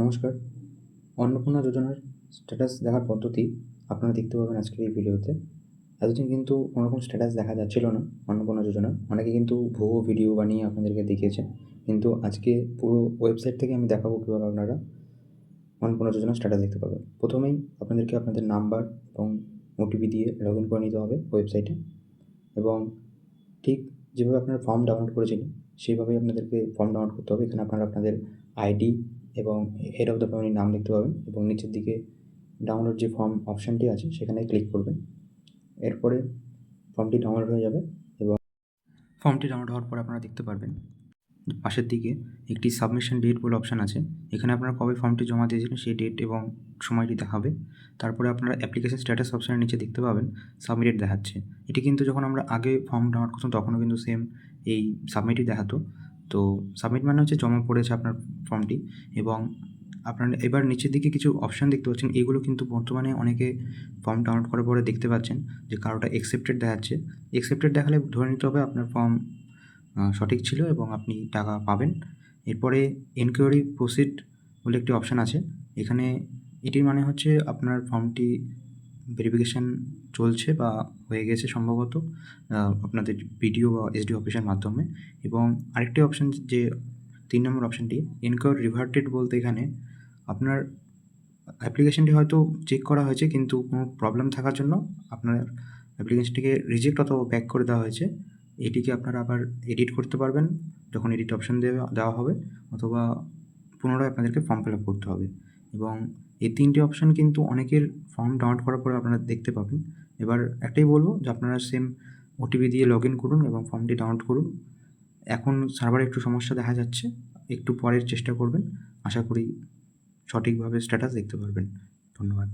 নমস্কার। অন্নপূর্ণা যোজনার স্ট্যাটাস দেখার পদ্ধতি আপনারা দেখতে পাবেন আজকের এই ভিডিওতে। এতদিন কিন্তু কোনোরকম স্ট্যাটাস দেখা যাচ্ছিল না অন্নপূর্ণা যোজনার। অনেকে কিন্তু ভুয়ো ভিডিও বানিয়ে আপনাদেরকে দেখিয়েছেন। কিন্তু আজকে পুরো ওয়েবসাইট থেকে আমি দেখাবো কীভাবে আপনারা অন্নপূর্ণা যোজনার স্ট্যাটাস দেখতে পাবেন। প্রথমেই আপনাদেরকে আপনাদের নাম্বার এবং ওটিপি দিয়ে লগইন করে নিতে হবে ওয়েবসাইটে, এবং ঠিক যেভাবে আপনারা ফর্ম ডাউনলোড করেছিলেন সেইভাবেই আপনাদেরকে ফর্ম ডাউনলোড করতে হবে। এখানে আপনারা আপনাদের আইডি এবং হেড অফ দ্য ফ্যামিলির নাম দেখতে পাবেন, এবং নিচের দিকে ডাউনলোড যে ফর্ম অপশানটি আছে সেখানে ক্লিক করবেন। এরপরে ফর্মটি ডাউনলোড হয়ে যাবে, এবং ফর্মটি ডাউনলোড হওয়ার পর আপনারা দেখতে পারবেন পাশের দিকে একটি সাবমিশন ডেট বলে অপশান আছে। এখানে আপনারা কবে ফর্মটি জমা দিয়েছিলেন সেই ডেট এবং সময়টি দেখাবে। তারপরে আপনারা অ্যাপ্লিকেশন স্ট্যাটাস অপশানের নিচে দেখতে পাবেন সাবমিটেড দেখাচ্ছে। এটি কিন্তু যখন আমরা আগে ফর্ম ডাউনলোড করতাম তখনও কিন্তু সেম এই সাবমিটই দেখাতো। তো সাবমিট মানে হচ্ছে জমা পড়েছে আপনার ফর্মটি। এবং আপনারা এবার নিচের দিকে কিছু অপশান দেখতে পাচ্ছেন। এগুলো কিন্তু বর্তমানে অনেকে ফর্ম ডাউনলোড করার পরে দেখতে পাচ্ছেন যে কারোটা অ্যাকসেপ্টেড দেখাচ্ছে। অ্যাকসেপ্টেড দেখালে ধরে নিতে হবে আপনার ফর্ম সঠিক ছিল এবং আপনি টাকা পাবেন। এরপরে এনকোয়ারি প্রসিড বলে একটি অপশান আছে। এখানে এটির মানে হচ্ছে আপনার ফর্মটি ভেরিফিকেশান চলছে বা হয়ে গেছে সম্ভবত আপনাদের বিডিও বা এসডি অফিসের মাধ্যমে। এবং আরেকটি অপশান, যে 3 নম্বর অপশানটি এনকোয়ারি রিভার্টেড, বলতে এখানে আপনার অ্যাপ্লিকেশানটি হয়তো চেক করা হয়েছে কিন্তু কোনো প্রবলেম থাকার জন্য আপনার অ্যাপ্লিকেশানটিকে রিজেক্ট অথবা ব্যাক করে দেওয়া হয়েছে। এটিকে আপনারা আবার এডিট করতে পারবেন যখন এডিট অপশান দেওয়া হবে, অথবা পুনরায় আপনাদেরকে ফর্ম ফিল আপ করতে হবে। এবং এই 3টে অপশান কিন্তু অনেকের ফর্ম ডাউনলোড করার পরে আপনারা দেখতে পাবেন। এবার একটাই বলবো যে আপনারা সেম ওটিপি দিয়ে লগ ইন করুন এবং ফর্মটি ডাউনলোড করুন। এখন সার্ভারে একটু সমস্যা দেখা যাচ্ছে, একটু পরের চেষ্টা করবেন। আশা করি সঠিকভাবে স্ট্যাটাস দেখতে পারবেন। ধন্যবাদ।